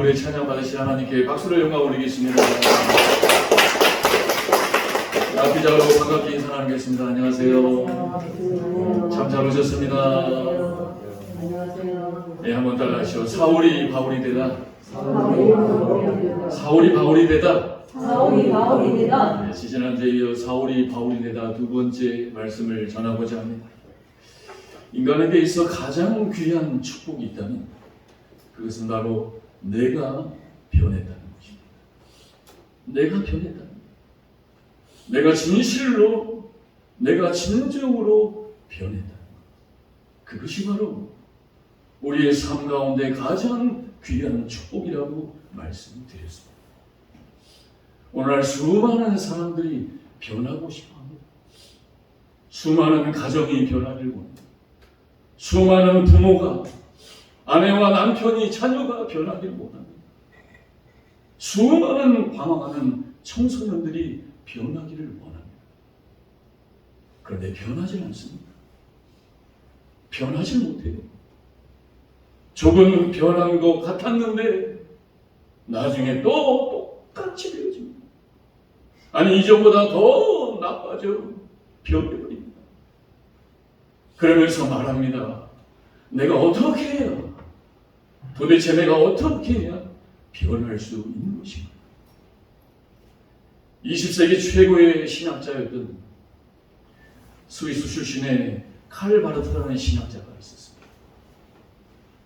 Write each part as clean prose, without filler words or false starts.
우리 찬양 받으신 하나님께 박수를 영광 올리겠습니다. 앞뒤자로 반갑게 인사 나누겠습니다. 안녕하세요. 참 잘 오셨습니다. 네, 한번 따라하시죠. 사울이 바울이 되다. 사울이 바울이 되다. 네, 지지난주에 이어 사울이 바울이 되다 두 번째 말씀을 전하고자 합니다. 인간에게 있어 가장 귀한 축복이 있다면 그것은 바로 내가 변했다는 것입니다. 내가 변했다는 것. 내가 진실로, 내가 진정으로 변했다는 것. 그것이 바로 우리의 삶 가운데 가장 귀한 축복이라고 말씀드렸습니다. 오늘날 수많은 사람들이 변하고 싶어합니다. 수많은 가정이 변하기를 원합니다. 수많은 부모가 아내와 남편이 자녀가 변하기를 원합니다. 수많은 방황하는 청소년들이 변하기를 원합니다. 그런데 변하지 않습니다. 변하지 못해요. 조금 변한 것 같았는데 나중에 또 똑같이 되어집니다. 아니 이전보다 더 나빠져 변해버립니다. 그러면서 말합니다. 내가 어떻게 해야 도대체 내가 어떻게 해야 변할 수 있는 것인가? 20세기 최고의 신학자였던 스위스 출신의 칼 바르트라는 신학자가 있었습니다.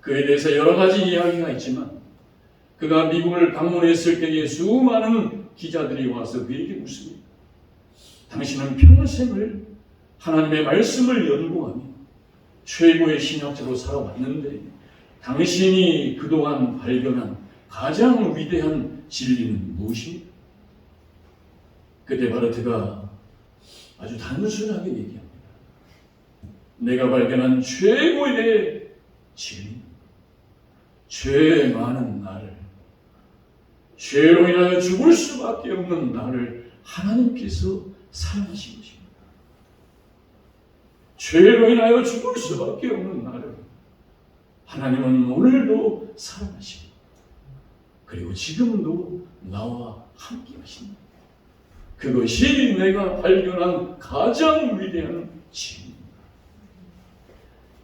그에 대해서 여러 가지 이야기가 있지만 그가 미국을 방문했을 때에 수많은 기자들이 와서 그에게 묻습니다. 당신은 평생을 하나님의 말씀을 연구하며 최고의 신학자로 살아왔는데 당신이 그동안 발견한 가장 위대한 진리는 무엇입니까? 그때 바르트가 아주 단순하게 얘기합니다. 내가 발견한 최고의 진리, 죄 많은 나를, 죄로 인하여 죽을 수밖에 없는 나를 하나님께서 사랑하신 것입니다. 죄로 인하여 죽을 수밖에 없는 나를 하나님은 오늘도 사랑하시고 그리고 지금도 나와 함께 하십니다. 그것이 내가 발견한 가장 위대한 진리입니다.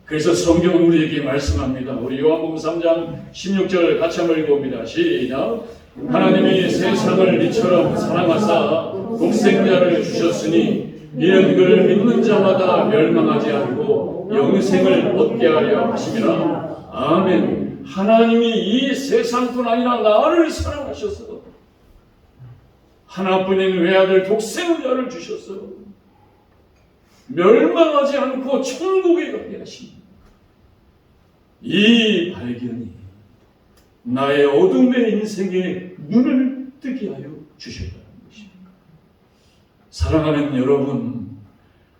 그래서 성경은 우리에게 말씀합니다. 우리 요한복음 3장 16절 같이 한번 읽어봅니다. 시작. 하나님이 세상을 이처럼 사랑하사 독생자를 주셨으니 이는 그를 믿는 자마다 멸망하지 않고 영생을 얻게 하려 하심이라. 아멘. 하나님이 이 세상뿐 아니라 나를 사랑하셔서 하나뿐인 외아들 독생자를 주셔서 멸망하지 않고 천국에 가게 하십니다. 이 발견이 나의 어둠의 인생에 눈을 뜨게 하여 주셨다는 것입니다. 사랑하는 여러분,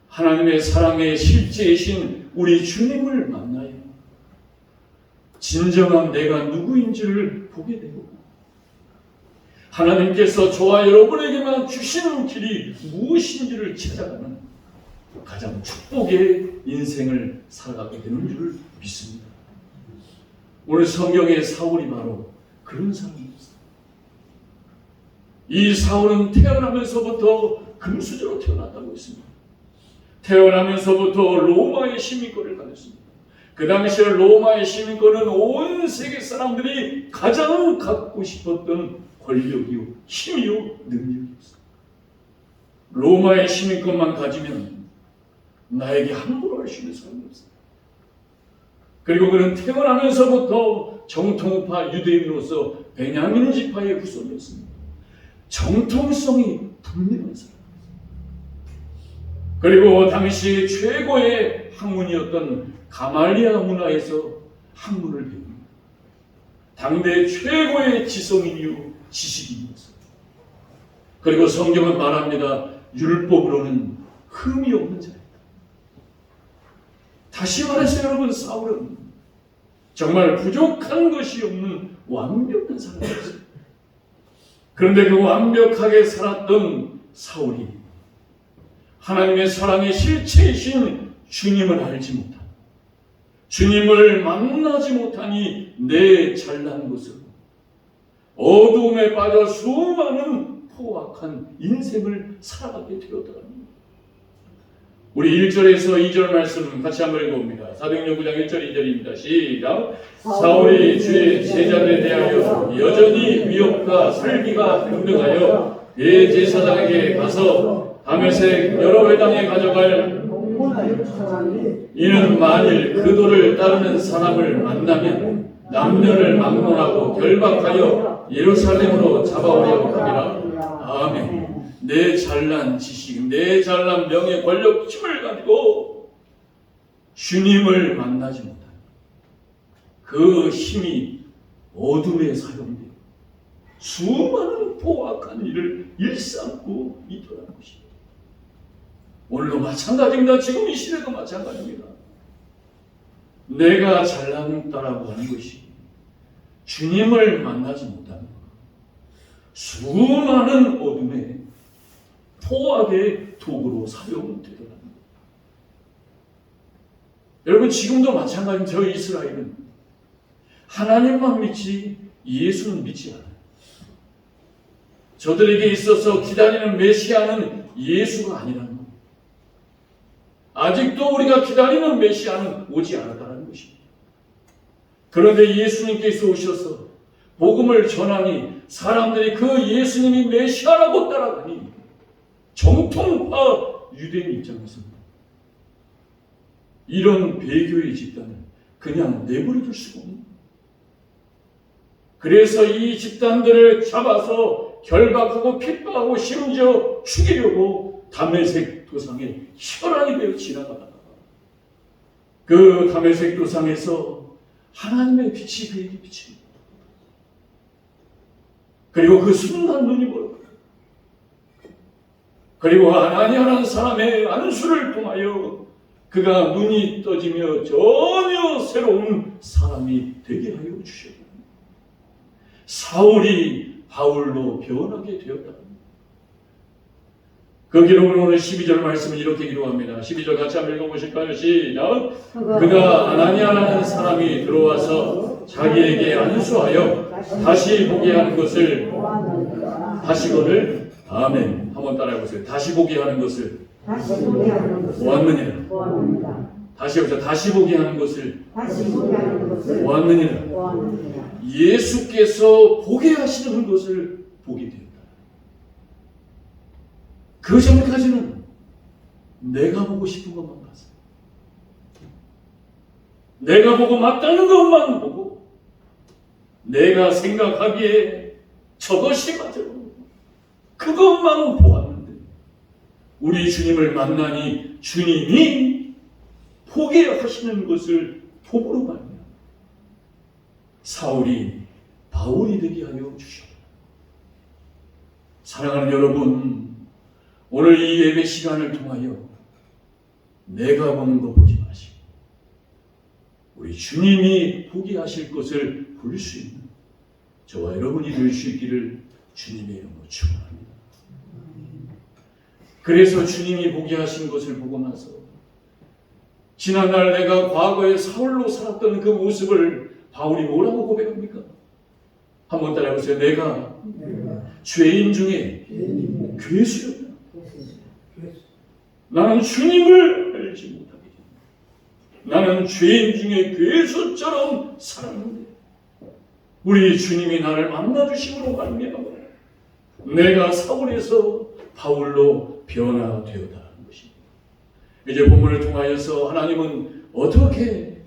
하나님의 사랑의 실제이신 우리 주님을 만나요. 진정한 내가 누구인지를 보게 되고 하나님께서 저와 여러분에게만 주시는 길이 무엇인지를 찾아가는 가장 축복의 인생을 살아가게 되는 줄 믿습니다. 오늘 성경의 사울이 바로 그런 사람이었어요. 이 사울은 태어나면서부터 금수저로 태어났다고 했습니다. 태어나면서부터 로마의 시민권을 가졌습니다. 그 당시에 로마의 시민권은 온 세계 사람들이 가장 갖고 싶었던 권력이요, 힘이요, 능력이었어요. 로마의 시민권만 가지면 나에게 함부로 할 수 있는 사람이 없어요. 그리고 그는 태어나면서부터 정통파 유대인으로서 베냐민 지파의 후손이었습니다. 정통성이 분명한 사람이었어요. 그리고 당시 최고의 학문이었던 가말리아 문화에서 학문을 배웁니다. 당대 최고의 지성인이요 지식인이었어요. 그리고 성경은 말합니다. 율법으로는 흠이 없는 자였다. 다시 말해서 여러분, 사울은 정말 부족한 것이 없는 완벽한 사람이었어요. 그런데 그 완벽하게 살았던 사울이 하나님의 사랑의 실체이신 주님을 알지 못한, 주님을 만나지 못하니 내 잘난 것으로 어두움에 빠져 수많은 포악한 인생을 살아가게 되었더라. 우리 1절에서 2절 말씀 같이 한번 읽어봅니다. 사도행전 9장 1절 2절입니다. 시작. 사울이 주의 제자들에 대하여 여전히 위협과 설비가 등등하여 대제사장에게 가서 다메섹 여러 회당에 가져갈 이는 만일 그 도를 따르는 사람을 만나면 남녀를 막론하고 결박하여 예루살렘으로 잡아오려고 함이라. 아멘. 내 잘난 지식, 내 잘난 명예, 권력, 힘을 가지고 주님을 만나지 못하는 그 힘이 어둠에 사용되어 수많은 포악한 일을 일삼고 있더라는 것입니다. 오늘도 마찬가지입니다. 지금 이 시대도 마찬가지입니다. 내가 잘난다라고 하는 것이 주님을 만나지 못하는 수많은 어둠에 포악의 도구로 사용되더라는 거예요. 여러분 지금도 마찬가지입니다. 저 이스라엘은 하나님만 믿지 예수는 믿지 않아요. 저들에게 있어서 기다리는 메시아는 예수가 아니라는 거예요. 아직도 우리가 기다리는 메시아는 오지 않았다는 것입니다. 그런데 예수님께서 오셔서 복음을 전하니 사람들이 그 예수님이 메시아라고 따라가니 정통파 유대인 입장에서는 이런 배교의 집단을 그냥 내버려둘 수가 없는 거예요. 그래서 이 집단들을 잡아서 결박하고 핍박하고 심지어 죽이려고 다메섹 도상에 혈안이 되어 지나가다가 그 다메섹 도상에서 하나님의 빛이 그에게 비칩니다. 그리고 그 순간 눈이 멀어요. 그리고 아나니아라는 사람의 안수를 통하여 그가 눈이 떠지며 전혀 새로운 사람이 되게 하여 주셨다. 사울이 바울로 변하게 되었다. 그 기록을 오늘 12절 말씀을 이렇게 기록합니다. 12절 같이 한번 읽어보실까요? 시작. 그가 아나니아라는 사람이 들어와서 자기에게 안수하여 다시 보게 하는 것을 다시거늘 아멘. 한번 따라해보세요. 다시 보게 하는 것을 보았느니라. 다시 해보세요. 다시 보게 하는 것을 보았느니라. 예수께서 보게 하시는 것을 보게 되었다. 그 전까지는 내가 보고 싶은 것만 봤어요. 내가 보고 맞다는 것만 보고 내가 생각하기에 저것이 맞아 그것만 보았는데 우리 주님을 만나니 주님이 보게 하시는 것을 보고로 말합니다. 사울이 바울이 되게 하여 주셨다. 사랑하는 여러분, 오늘 이 예배 시간을 통하여 내가 보는 거 보지 마시고 우리 주님이 보게 하실 것을 볼 수 있는 저와 여러분이 될 수 있기를 주님의 이름으로 축원합니다. 그래서 주님이 보게 하신 것을 보고 나서 지난날 내가 과거에 사울로 살았던 그 모습을 바울이 뭐라고 고백합니까? 한번 따라해보세요. 내가 죄인 중에 괴수였다. 나는 주님을 알지 못하게 된다. 나는 죄인 중에 괴수처럼 살았는데 우리 주님이 나를 만나주심으로 말미암아 내가 사울에서 바울로 변화되었다는 것입니다. 이제 본문을 통하여서 하나님은 어떻게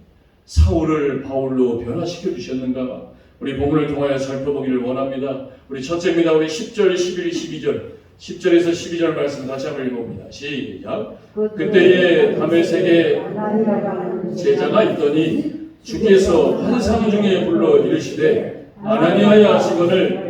사울을 바울로 변화시켜 주셨는가 우리 본문을 통하여 살펴보기를 원합니다. 우리 첫째입니다. 우리 10절, 11, 12절 10절에서 12절 말씀 같이 한번 읽어봅니다. 시작. 그때에 다메섹에 제자가 있더니 주께서 환상 중에 불러 이르시되 아나니아야 하시거늘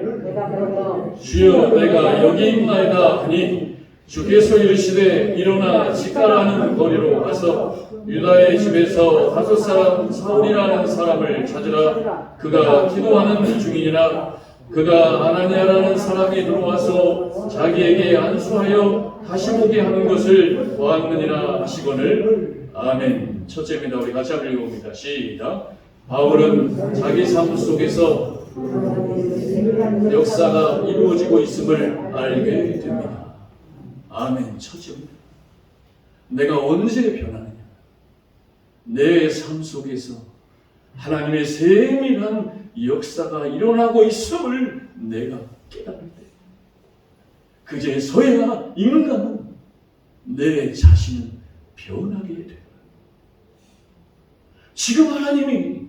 주여 내가 여기 있나이다 하니 주께서 이르시되 일어나 직가라는 거리로 가서 유다의 집에서 다섯 사람 사울이라는 사람을 찾으라. 그가 기도하는 중이니라. 그가 아나니아라는 사람이 들어와서 자기에게 안수하여 다시 보게 하는 것을 보았느니라 하시거늘 아멘. 첫째입니다. 우리 같이 한번 읽어봅니다. 시작. 바울은 자기 삶 속에서 역사가 이루어지고 있음을 알게 됩니다. 아멘. 첫째입니다. 내가 언제 변하느냐? 내 삶 속에서 하나님의 세밀한 역사가 일어나고 있음을 내가 깨달을 때, 그제서야 인간은 내 자신을 변하게 돼요. 지금 하나님이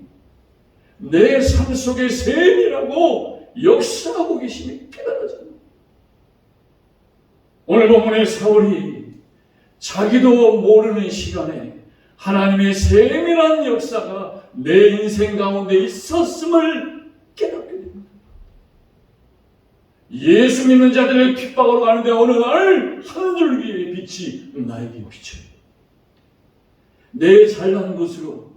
내 삶 속에 세밀하고 역사하고 계심이 깨달아집니다. 오늘 본문의 사울이 자기도 모르는 시간에 하나님의 세밀한 역사가 내 인생 가운데 있었음을 깨닫게 됩니다. 예수 믿는 자들을 핍박으로 가는데 어느 날 한 줄기의 빛이 나에게 비쳐요. 내 잘난 것으로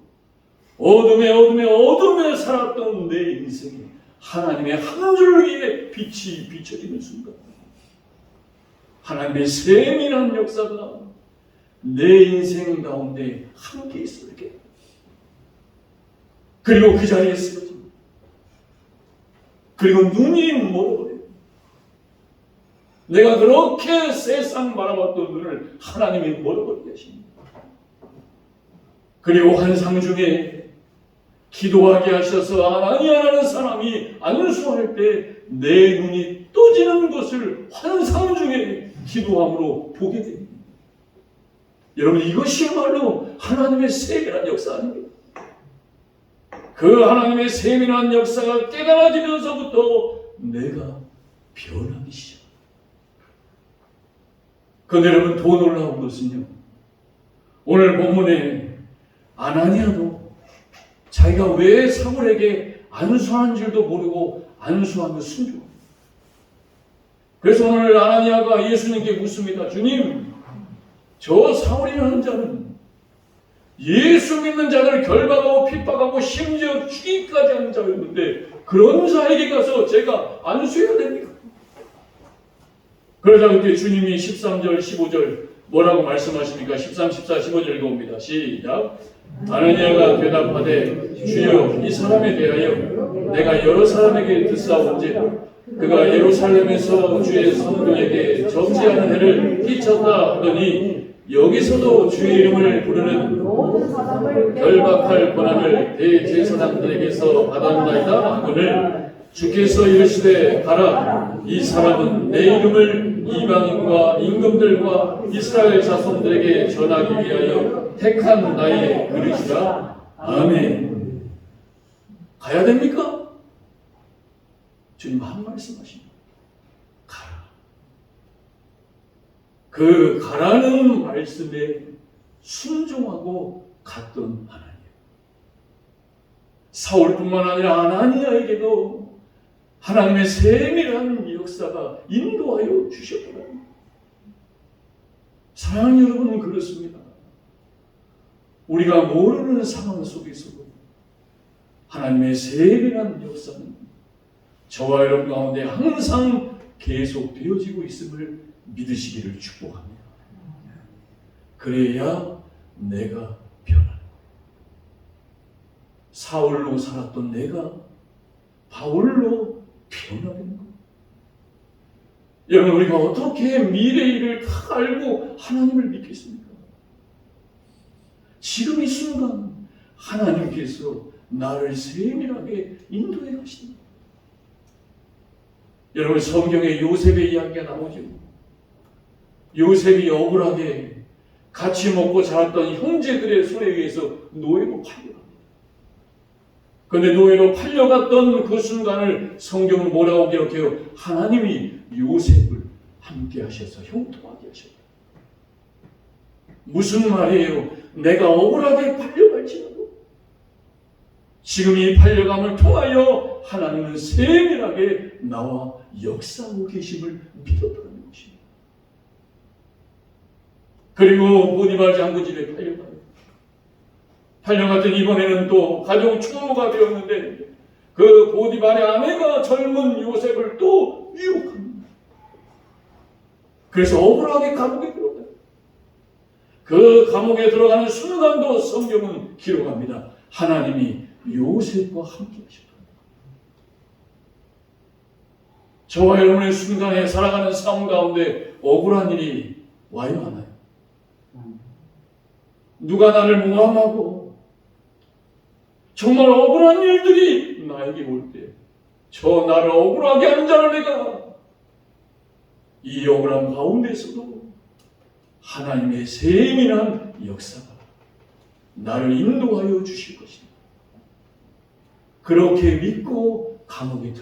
어둠에 살았던 내 인생에 하나님의 한 줄기의 빛이 비춰지는 순간, 하나님의 세밀한 역사가 내 인생 가운데 함께 있을게. 그리고 그 자리에 쓰러집니다. 그리고 눈이 멀어버려요. 내가 그렇게 세상 바라봤던 눈을 하나님이 멀어버리게 하십니다. 그리고 환상 중에 기도하게 하셔서 아나니아라는 사람이 안수할 때 내 눈이 떠지는 것을 환상 중에 기도함으로 보게 됩니다. 여러분, 이것이야말로 하나님의 세밀한 역사 아닙니까? 그 하나님의 세밀한 역사가 깨달아지면서부터 내가 변하기 시작합니다. 그런데 여러분, 더 놀라운 것은요, 오늘 본문에 아나니아도 자기가 왜 사울에게 안수하는 줄도 모르고 안수하며 순종합니다. 그래서 오늘 아나니아가 예수님께 묻습니다. 주님, 저 사울이라는 자는 예수 믿는 자들을 결박하고 핍박하고 심지어 죽이기까지 하는 자였는데 그런 자에게 가서 제가 안수해야 됩니까? 그러자 그때 주님이 13절 15절 뭐라고 말씀하십니까? 13, 14, 15절 읽어봅니다. 시작. 아나니아가 대답하되 주여, 이 사람에 대하여 내가 여러 사람에게 듣사온즉 그가 예루살렘에서 주의 성도에게 적지 않은 해를 끼쳤다 하더니 여기서도 주의 이름을 부르는 결박할 권한을 대제사장들에게서 받았나이다 하거늘 주께서 이르시되 가라, 이 사람은 내 이름을 이방인과 임금들과 이스라엘 자손들에게 전하기 위하여 택한 나의 그릇이라. 아멘. 가야 됩니까? 주님 한 말씀하십니다. 가라. 그 가라는 말씀에 순종하고 갔던 하나님. 사울뿐만 아니라 아나니아에게도 하나님의 세밀한 역사가 인도하여 주셨더라고요. 사랑하는 여러분, 그렇습니다. 우리가 모르는 상황 속에서도 하나님의 세밀한 역사는 저와 여러분 가운데 항상 계속 되어지고 있음을 믿으시기를 축복합니다. 그래야 내가 변하는 거예요. 사울로 살았던 내가 바울로 변화되는 거예요. 여러분, 우리가 어떻게 미래의 일을 다 알고 하나님을 믿겠습니까? 지금 이 순간 하나님께서 나를 세밀하게 인도해 가십니다. 여러분, 성경에 요셉의 이야기가 나오죠. 요셉이 억울하게 같이 먹고 자랐던 형제들의 손에 의해서 노예로 팔려갑니다. 그런데 노예로 팔려갔던 그 순간을 성경은 뭐라고 기록해요? 하나님이 요셉을 함께 하셔서 형통하게 하셨다. 무슨 말이에요? 내가 억울하게 팔려갈지라도 지금 이 팔려감을 통하여 하나님은 세밀하게 나와 역사하고 계심을 믿었다는 것입니다. 그리고 보디발 장군 집에 팔려가요. 팔려갔더니 이번에는 또 가정 총무가 되었는데 그 보디발의 아내가 젊은 요셉을 또 유혹합니다. 그래서 억울하게 감옥에 들어가요. 그 감옥에 들어가는 순간도 성경은 기록합니다. 하나님이 요셉과 함께 하셨다. 저와 여러분의 순간에 살아가는 삶 가운데 억울한 일이 와요, 안 와요? 누가 나를 모함하고 정말 억울한 일들이 나에게 올 때, 저 나를 억울하게 하는 자를 내가 이 억울함 가운데서도 하나님의 세밀한 역사가 나를 인도하여 주실 것입니다. 그렇게 믿고 감옥에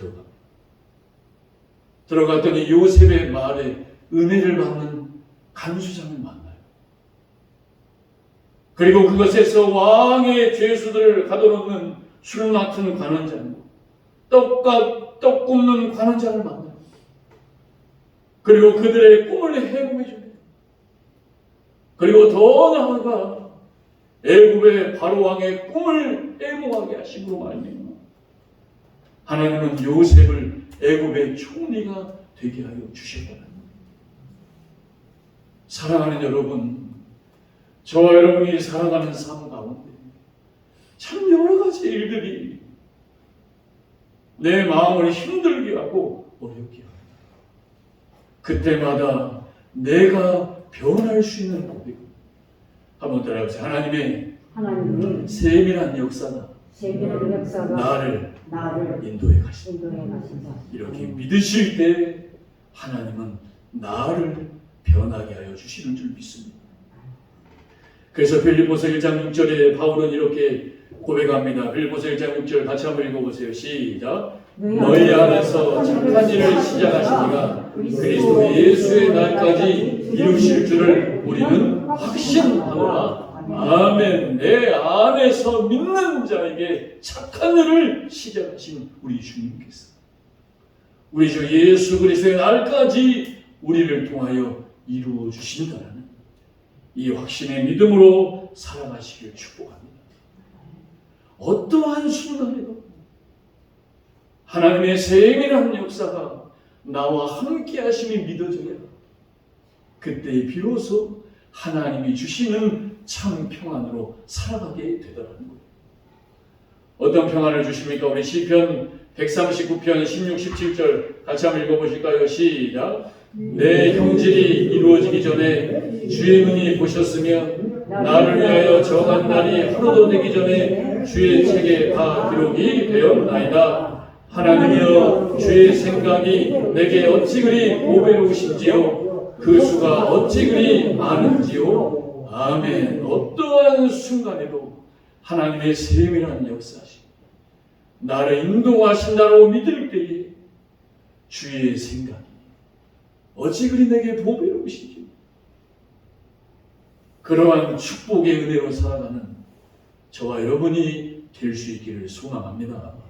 들어갔더니 요셉의 말에 은혜를 받는 간수장을 만나요. 그리고 그것에서 왕의 죄수들을 가둬놓는 술 맡은 관원장과 떡 굽는 관원장을 만나요. 그리고 그들의 꿈을 해몽해 줍니다. 그리고 더 나아가 애굽의 바로 왕의 꿈을 해몽하게 하심으로 말미암아 하나님은 요셉을 애굽의 총리가 되게 하여 주셨다는 거예요. 사랑하는 여러분, 저와 여러분이 살아가는 삶 가운데 참 여러 가지 일들이 내 마음을 힘들게 하고 어렵게 합니다. 그때마다 내가 변할 수 있는 법이고, 한번 따라해보세요. 하나님의 세밀한 역사가 나를 인도해 가신다. 이렇게 믿으실 때 하나님은 나를 변하게 하여 주시는 줄 믿습니다. 그래서 빌립보서 1장 6절에 바울은 이렇게 고백합니다. 빌립보서 1장 6절 같이 한번 읽어보세요. 시작. 너희 안에서 착한 일을 시작하시니가 그리스도 예수의 날까지 이루실 줄을 우리는 확신하노라. 아멘. 내 안에서 믿는 자에게 착한 일을 시작하신 우리 주님께서 우리 주 예수 그리스도의 날까지 우리를 통하여 이루어 주신다는 이 확신의 믿음으로 살아가시길 축복합니다. 어떠한 순간에도 하나님의 세밀한 역사가 나와 함께 하심이 믿어져야 그때 비로소 하나님이 주시는 참 평안으로 살아가게 되더라는 거예요. 어떤 평안을 주십니까? 우리 시편 139편 16, 17절 같이 한번 읽어보실까요? 시작. 내 형질이 이루어지기 전에 주의 눈이 보셨으며 나를 위하여 정한 날이 하루도 되기 전에 주의 책에 다 기록이 되었나이다. 하나님이여, 주의 생각이 내게 어찌 그리 보배로우신지요, 그 수가 어찌 그리 많은지요. 아멘. 어떠한 순간에도 하나님의 세밀한 역사시 나를 인도하신다고 믿을 때에 주의 생각이 어찌 그리 내게 보배로우신지, 그러한 축복의 은혜로 살아가는 저와 여러분이 될 수 있기를 소망합니다.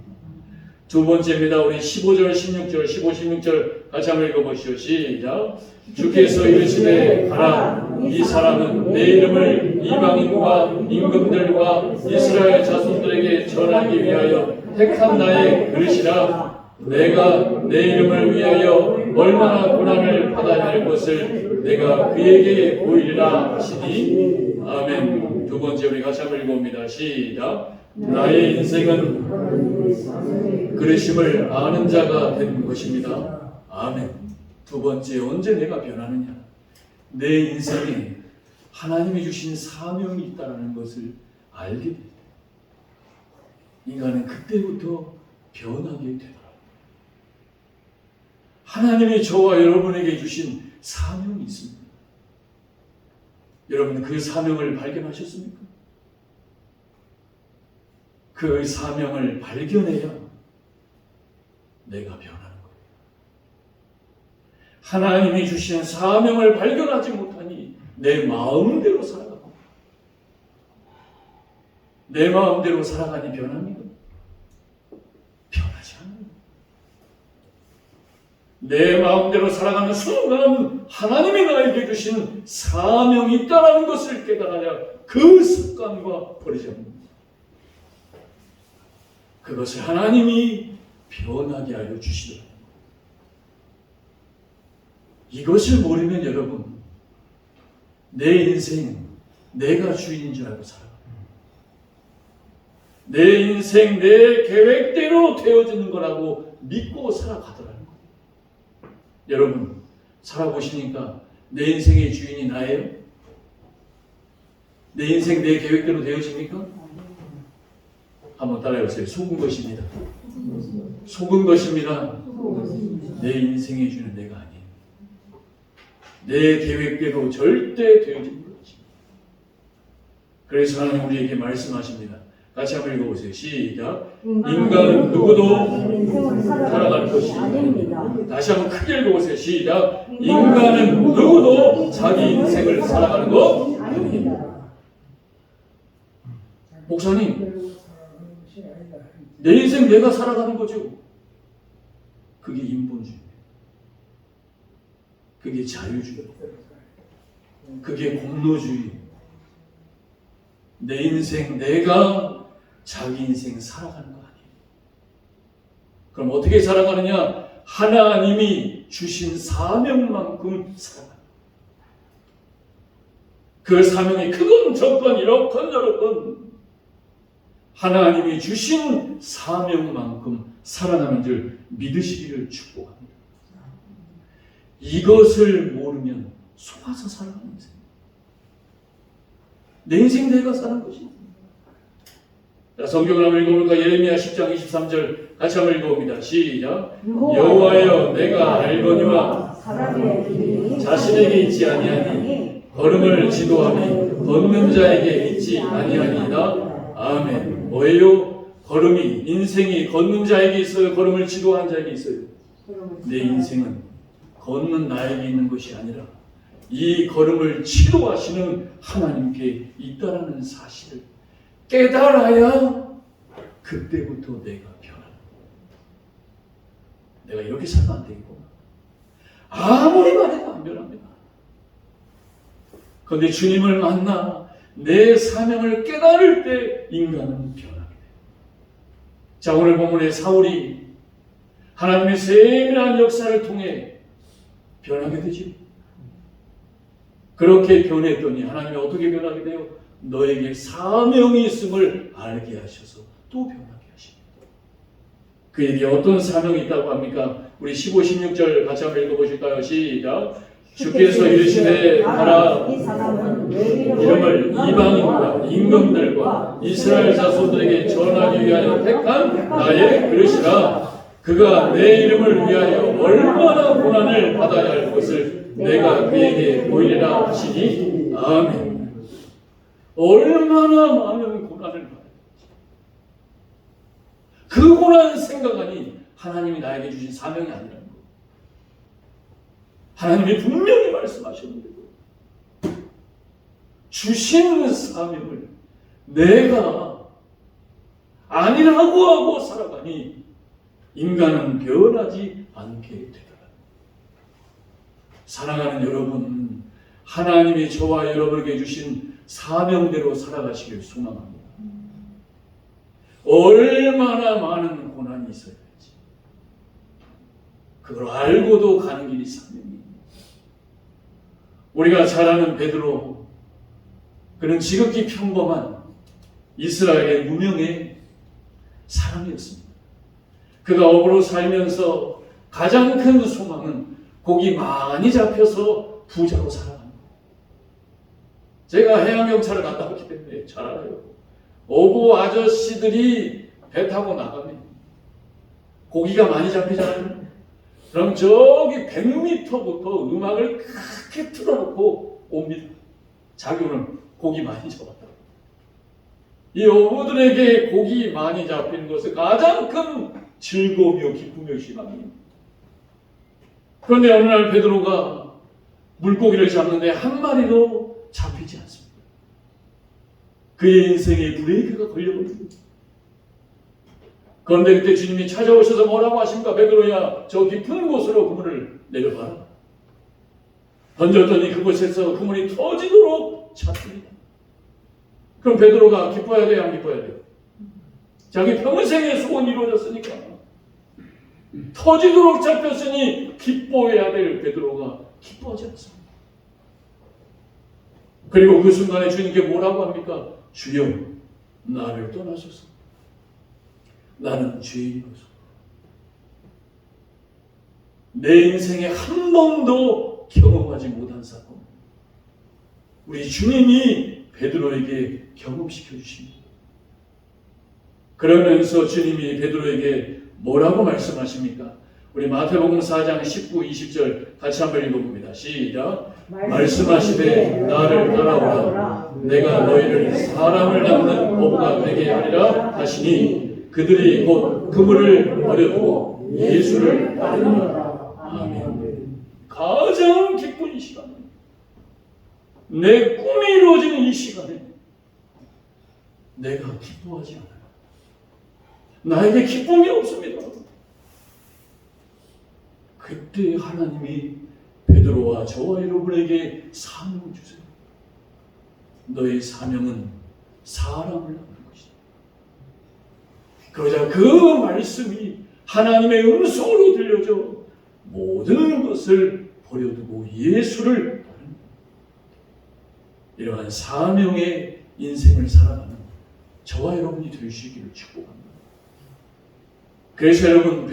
두 번째입니다. 우리 15절, 16절, 15, 16절 같이 한번 읽어보시죠. 시작. 주께서 이르시되 가라. 이 사람은 내 이름을 이방인과 임금들과 이스라엘 자손들에게 전하기 위하여 택한 나의 그릇이라. 내가 내 이름을 위하여 얼마나 고난을 받아야 할 것을 내가 그에게 보이리라 하시니. 아멘. 두 번째 우리 같이 한번 읽어봅니다. 시작. 나의 인생은 그릇임을 아는 자가 된 것입니다. 아멘. 두 번째, 언제 내가 변하느냐? 내 인생에 하나님이 주신 사명이 있다는 것을 알게 됩니다. 인간은 그때부터 변하게 되더라고요. 하나님이 저와 여러분에게 주신 사명이 있습니다. 여러분 그 사명을 발견하셨습니까? 그 사명을 발견해야 내가 변하는 거예요. 하나님이 주신 사명을 발견하지 못하니 내 마음대로 살아가고, 내 마음대로 살아가니 변합니까? 변하지 않아요. 내 마음대로 살아가는 순간 하나님이 나에게 주신 사명이 있다는 것을 깨달아야 그 습관과 버리자입니다. 그것을 하나님이 변하게 하여 주시더라고요. 이것을 모르면 여러분, 내 인생 내가 주인인 줄 알고 살아가요. 내 인생 내 계획대로 되어지는 거라고 믿고 살아가더라는 거예요. 여러분 살아보시니까 내 인생의 주인이 나예요? 내 인생 내 계획대로 되어집니까? 한번 따라해보세요. 속은 것입니다. 속은 것입니다. 내 인생의 주인은 내가 아니에요. 내 계획대로 절대 되어지는 거지. 그래서 하나님 우리에게 말씀하십니다. 같이 한번 읽어보세요. 시작. 인간은 누구도 살아갈 것이 아닙니다. 다시 한번 크게 읽어보세요. 시작. 인간은 누구도 자기 인생을 살아가는 것 아닙니다. 목사님, 내 인생 내가 살아가는 거죠. 그게 인본주의. 그게 자유주의. 그게 공로주의. 내 인생 내가 자기 인생 살아가는 거 아니에요. 그럼 어떻게 살아가느냐? 하나님이 주신 사명만큼 살아가는 거예요. 그 사명이 크건 적건 이렇건 저렇건 하나님이 주신 사명만큼 살아가는 줄 믿으시기를 축복합니다. 이것을 모르면 속아서 살아가는 인생. 내 인생 내가 사는 것이. 자, 성경을 한번 읽어볼까? 예레미야 10장 23절 같이 한번 읽어봅니다. 시작. 여호와여 내가 알거니와 자신에게 있지 아니하니 걸음을 지도하니 걷는 자에게 있지 아니하니이다. 아멘. 뭐예요? 걸음이 인생이 걷는 자에게 있어요? 걸음을 지도하는 자에게 있어요? 내 인생은 걷는 나에게 있는 것이 아니라 이 걸음을 지도하시는 하나님께 있다라는 사실을 깨달아야 그때부터 내가 변한다. 내가 이렇게 살면 안 되겠구나. 아무리 말해도 안 변합니다. 그런데 주님을 만나 내 사명을 깨달을 때 인간은 변하게 돼요. 자, 오늘 본문의 사울이 하나님의 세밀한 역사를 통해 변하게 되지. 그렇게 변했더니 하나님이 어떻게 변하게 돼요? 너에게 사명이 있음을 알게 하셔서 또 변하게 하십니다. 그에게 어떤 사명이 있다고 합니까? 우리 15, 16절 같이 한번 읽어보실까요? 시작. 주께서 이르시되 가라 이름을 이방인과 임금들과 이스라엘 자손들에게 전하기 위하여 택한 나의 그릇이라. 그가 내 이름을 위하여 얼마나 고난을 받아야 할 것을 내가 그에게 보이리라 하시니. 아멘. 얼마나 많은 고난을 받아야 할지. 그 고난 생각하니 하나님이 나에게 주신 사명이 아니라는 거. 하나님이 분명히 말씀하셨는데 주신 사명을 내가 아니라고 하고 살아가니 인간은 변하지 않게 되더라. 사랑하는 여러분, 하나님이 저와 여러분에게 주신 사명대로 살아가시길 소망합니다. 얼마나 많은 고난이 있어야지. 그걸 알고도 가는 길이 사명이에요. 우리가 잘 아는 베드로, 그는 지극히 평범한 이스라엘의 무명의 사람이었습니다. 그가 어부로 살면서 가장 큰 소망은 고기 많이 잡혀서 부자로 살아가는 거예요. 제가 해양경찰을 갔다 왔기 때문에 잘 알아요. 어부 아저씨들이 배 타고 나가면 고기가 많이 잡히잖아요. 그럼 저기 100m부터 음악을 크게 틀어놓고 옵니다. 자기 오늘 고기 많이 잡았다. 이 어부들에게 고기 많이 잡히는 것은 가장 큰 즐거움이요 기쁨이요 희망입니다. 그런데 어느 날 베드로가 물고기를 잡는데 한 마리도 잡히지 않습니다. 그의 인생에 브레이크가 걸려버립니다. 그런데 그때 주님이 찾아오셔서 뭐라고 하십니까? 베드로야, 저 깊은 곳으로 그물을 내려봐라. 던졌더니 그곳에서 그물이 터지도록 잡힙니다. 그럼 베드로가 기뻐해야 돼요? 안 기뻐해야 돼요? 자기 평생의 소원이 이루어졌으니까. 터지도록 잡혔으니 기뻐해야 될 베드로가 기뻐하지 않습니다. 그리고 그 순간에 주님께 뭐라고 합니까? 주여, 나를 떠나소서. 나는 죄인이로서. 내 인생에 한 번도 경험하지 못한 사건, 우리 주님이 베드로에게 경험시켜 주십니다. 그러면서 주님이 베드로에게 뭐라고 말씀하십니까? 우리 마태복음 4장 19, 20절 같이 한번 읽어봅니다. 시작. 말씀하시되 나를 따라오라. 내가 너희를 사람을 닮는 어부가 되게 하리라 하시니 그들이 곧 그물을 버려두고 예수를 따르니라. 아멘. 가장 기쁜 이 시간, 내 꿈이 이루어지는 이 시간에 내가 기뻐하지 않아요. 나에게 기쁨이 없습니다. 그때 하나님이 베드로와 저와 여러분에게 사명을 주세요. 너의 사명은 사람을 낳는 것이다. 그러자 그 말씀이 하나님의 음성으로 들려져 모든 것을 버려두고 예수를 따르는, 이러한 사명의 인생을 살아가는 저와 여러분이 되시기를 축복합니다. 그래서 여러분,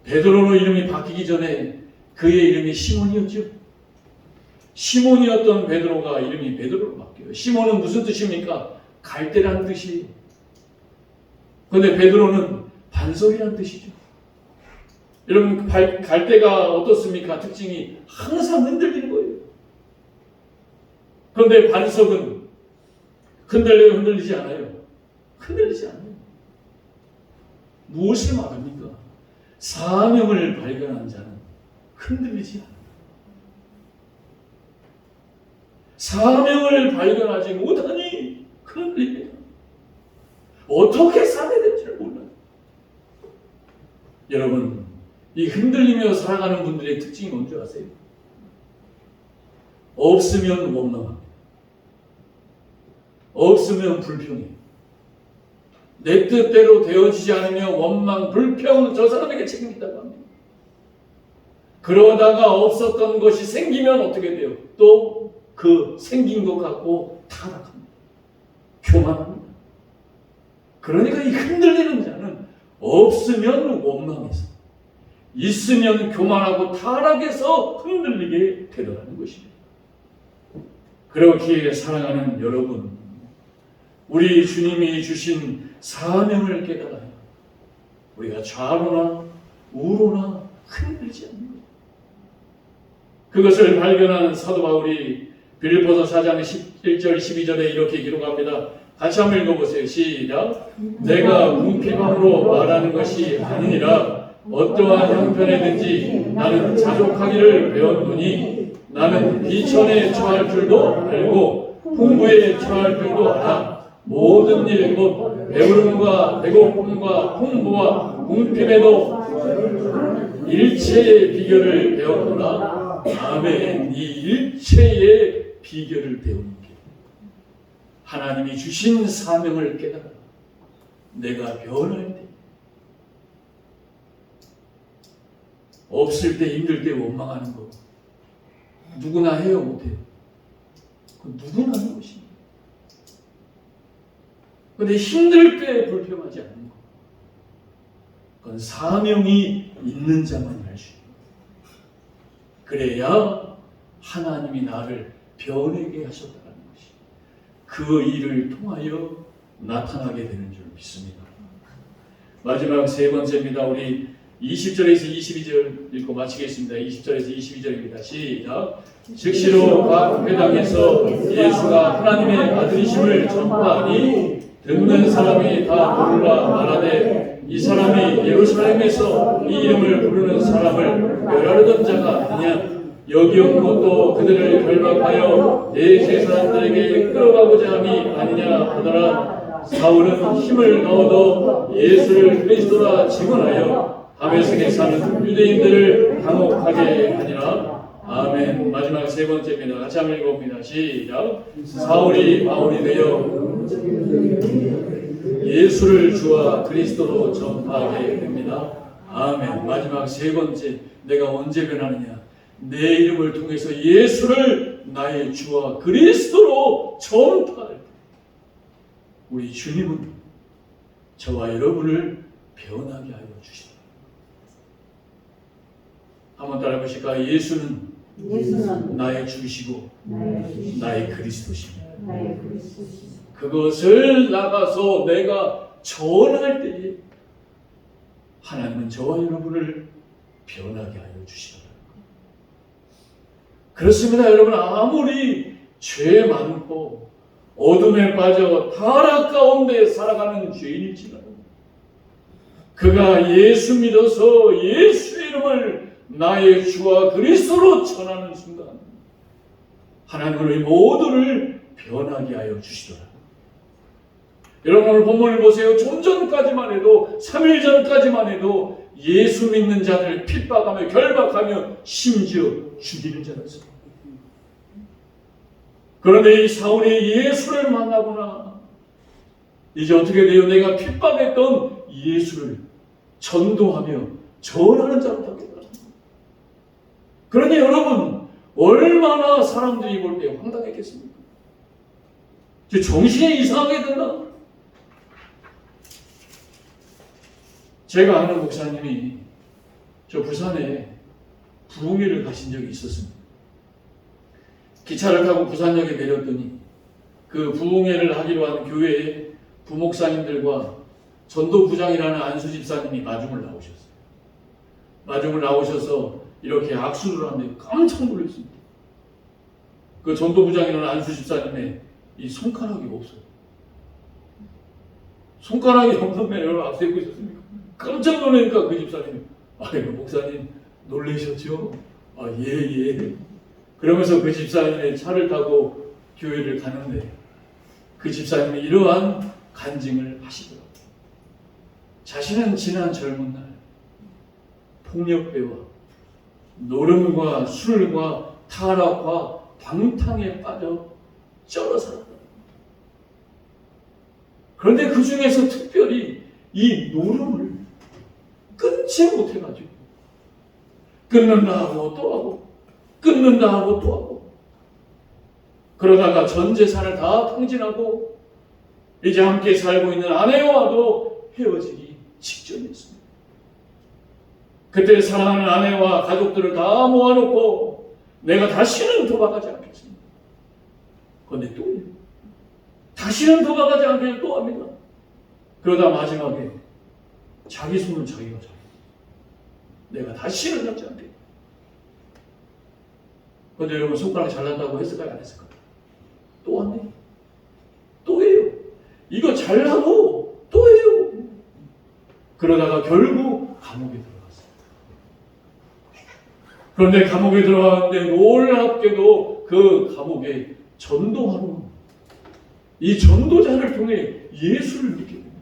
베드로로 이름이 바뀌기 전에 그의 이름이 시몬이었죠. 시몬이었던 베드로가 이름이 베드로로 바뀌어요. 시몬은 무슨 뜻입니까? 갈대란 뜻이에요. 그런데 베드로는 반석이란 뜻이죠. 여러분, 갈대가 어떻습니까? 특징이 항상 흔들리는 거예요. 그런데 반석은 흔들려요? 흔들리지 않아요? 흔들리지 않아요. 무엇을 말합니까? 사명을 발견한 자는 흔들리지 않아요. 사명을 발견하지 못하니 흔들립니다. 어떻게 살아야 될지를 몰라요. 여러분, 이 흔들리며 살아가는 분들의 특징이 뭔지 아세요? 없으면 원망합니다. 없으면 불평해요. 내 뜻대로 되어지지 않으면 원망, 불평, 저 사람에게 책임있다고 합니다. 그러다가 없었던 것이 생기면 어떻게 돼요? 또 그 생긴 것 갖고 타락합니다. 교만합니다. 그러니까 이 흔들리는 자는 없으면 원망해서, 있으면 교만하고 타락해서 흔들리게 되더라는 것입니다. 그렇게 살아가는 여러분, 우리 주님이 주신 사명을 깨달아요. 우리가 좌로나 우로나 흔들리지 않는 거예요. 그것을 발견한 사도 바울이 빌립보서 4장 11절 12절에 이렇게 기록합니다. 같이 한번 읽어보세요. 시작. 내가 궁핍함으로 말하는 것이 아니니라. 어떠한 형편에든지 나는 자족하기를 배웠노니 나는 비천에 처할 줄도 알고 풍부에 처할 줄도 알아. 모든 일 곧 배부름과 배고픔과 풍부와 궁핍에도 일체의 비결을 배웠노라. 아멘. 이 일체의 비결을 배우는 게 하나님이 주신 사명을 깨달아 내가 변할 때, 없을 때, 힘들 때 원망하는 거 누구나 해요? 못해요? 누구나 하는 것입니다. 그런데 힘들 때 불평하지 않는 거, 그건 사명이 있는 자만 할 수 있는 거예요. 그래야 하나님이 나를 변하게 하셨다는 것이 그 일을 통하여 나타나게 되는 줄 믿습니다. 마지막 세 번째입니다. 우리 20절에서 22절 읽고 마치겠습니다. 20절에서 22절입니다. 시작. 즉시로 각 회당에서 예수가 하나님의 아들이심을 전파하니 듣는 사람이 다 놀라 말하되 이 사람이 예루살렘에서 이 이름을 부르는 사람을 멸하려던 자가 아니냐. 여기 온 것도 그들을 결박하여 대제 사람들에게 끌어가고자 함이 아니냐 하더라. 사울은 힘을 넣어도 예수를 그리스도라 증언하여 다메섹에 사는 유대인들을 당혹하게 하니라. 아멘. 마지막 세 번째입니다. 같이 한번 읽어봅니다. 시작. 사울이 바울이 되어 예수를 주와 그리스도로 전파하게 됩니다. 아멘. 마지막 세 번째, 내가 언제 변하느냐? 내 이름을 통해서 예수를 나의 주와 그리스도로 전파할 때 우리 주님은 저와 여러분을 변하게 하여 주시다. 한번 따라 보실까? 예수는 예수는 나의 주시고 나의 주시고 나의 그리스도시며 나의 그리스도시며 그것을 나가서 내가 전할 때에 하나님은 저와 여러분을 변하게 하여 주시더라. 그렇습니다. 여러분, 아무리 죄 많고 어둠에 빠져 타락 가운데 살아가는 죄인일지라도 그가 예수 믿어서 예수의 이름을 나의 주와 그리스도로 전하는 순간 하나님은 모두를 변하게 하여 주시더라. 여러분, 오늘 본문을 보세요. 좀 전까지만 해도 3일 전까지만 해도 예수 믿는 자들을 핍박하며 결박하며 심지어 죽이는 자였어요. 그런데 이 사울이 예수를 만나구나. 이제 어떻게 돼요? 내가 핍박했던 예수를 전도하며 전하는 자로 바뀌었다. 그러니 여러분, 얼마나 사람들이 볼 때 황당했겠습니까? 정신이 이상하게 된다. 제가 아는 목사님이 저 부산에 부흥회를 가신 적이 있었습니다. 기차를 타고 부산역에 내렸더니 그 부흥회를 하기로 한 교회에 부목사님들과 전도부장이라는 안수 집사님이 마중을 나오셨어요. 마중을 나오셔서 이렇게 악수를 하는데 깜짝 놀랐습니다. 그 전도부장이라는 안수 집사님의 이 손가락이 없어요. 손가락이 없는데 여러분 앞세우고 있었습니까? 깜짝 놀라니까 그 집사님이 아이고 목사님 놀라셨죠? 예. 그러면서 그 집사님의 차를 타고 교회를 가는데 그 집사님이 이러한 간증을 하시더라고요. 자신은 지난 젊은 날 폭력배와 노름과 술과 타락과 방탕에 빠져 쩔어 살았다. 그런데 그 중에서 특별히 이 노름을 끊지 못해가지고 끊는다 하고 또 하고 끊는다 하고 또 하고 그러다가 전 재산을 다 탕진하고 이제 함께 살고 있는 아내와도 헤어지기 직전이었습니다. 그때 사랑하는 아내와 가족들을 다 모아놓고 내가 다시는 도박하지 않겠습니다. 그런데 또 해요. 다시는 도박하지 않겠다 또 합니다. 그러다 마지막에 자기 손을 자기가 잡아요. 내가 다시는 잡지 않겠다. 그런데 여러분 손가락 잘난다고 했을까요? 안 했을까요? 또 왔네. 또 해요. 이거 잘나고 또 해요. 그러다가 결국 감옥에 들어갔어요. 그런데 감옥에 들어갔는데 놀랍게도 그 감옥에 전도하는 이 전도자를 통해 예수를 믿게 됩니다.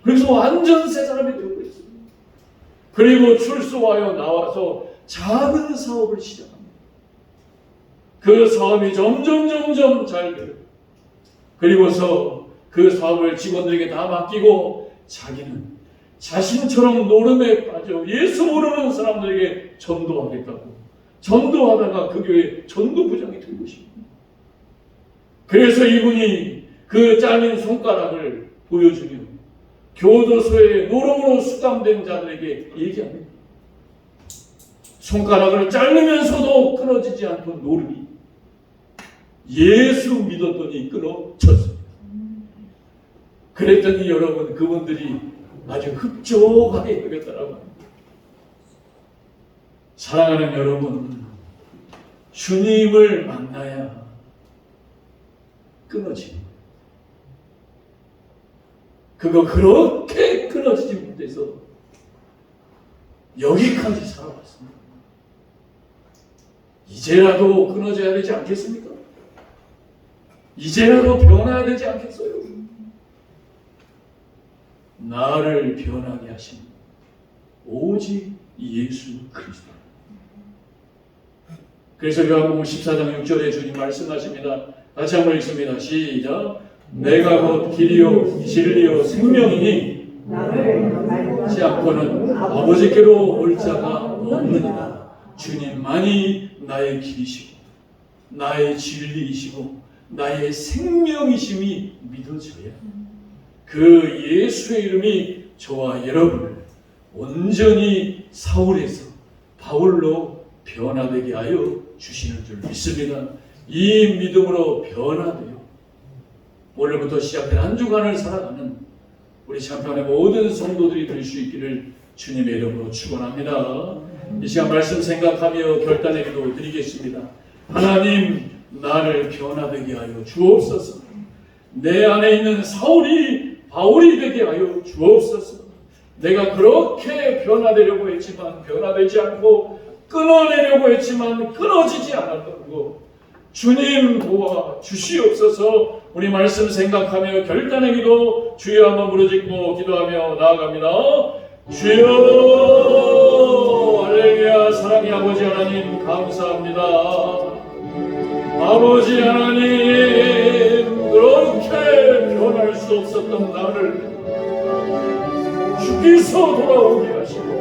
그래서 완전 새 사람이 되고 있어요. 그리고 출소하여 나와서 작은 사업을 시작합니다. 그 사업이 점점 잘 돼요. 그리고서 그 사업을 직원들에게 다 맡기고 자기는 자신처럼 노름에 빠져 예수 모르는 사람들에게 전도하겠다고 전도하다가 그 교회 전도부장이 된 것입니다. 그래서 이분이 그 잘린 손가락을 보여주며 교도소에 노름으로 수감된 자들에게 얘기합니다. 손가락을 자르면서도 끊어지지 않던 노름이 예수 믿었더니 끊어졌습니다. 그랬더니 여러분 그분들이 아주 흡족하게 여겼다라고 합니다. 사랑하는 여러분, 주님을 만나야 끊어지는 거예요. 그거 그렇게 끊어지지 못해서 여기까지 살아왔습니다. 이제라도 끊어져야 되지 않겠습니까? 이제라도 변해야 되지 않겠어요? 나를 변하게 하신 오직 예수 그리스도. 그래서 요한복음 14장 6절에 주님 말씀하십니다. 같이 한번 읽습니다. 시작. 내가 곧 길이요 진리요 생명이니 나를 않고는 아버지께로 올 자가 없느니라. 주님만이 나의 길이시고 나의 진리이시고 나의 생명이심이 믿어져야 그 예수의 이름이 저와 여러분을 온전히 사울에서 바울로 변화되게 하여 주시는 줄 믿습니다. 이 믿음으로 변화되어 오늘부터 시작된 한 주간을 살아가는 우리 참편의 모든 성도들이 될 수 있기를 주님의 이름으로 축원합니다. 이 시간 말씀 생각하며 결단의 기도 드리겠습니다. 하나님, 나를 변화되게 하여 주옵소서. 내 안에 있는 사울이 바울이 되게 하여 주옵소서. 내가 그렇게 변화되려고 했지만 변화되지 않고 끊어내려고 했지만 끊어지지 않았던 주님 도와 주시옵소서. 우리 말씀 생각하며 결단의 기도 주여 한번 부르짖고 기도하며 나아갑니다. 주여, 할렐루야. 사랑의 아버지 하나님 감사합니다. 아버지 하나님, 그렇게 변할 수 없었던 나를 주께서 돌아오게 하시고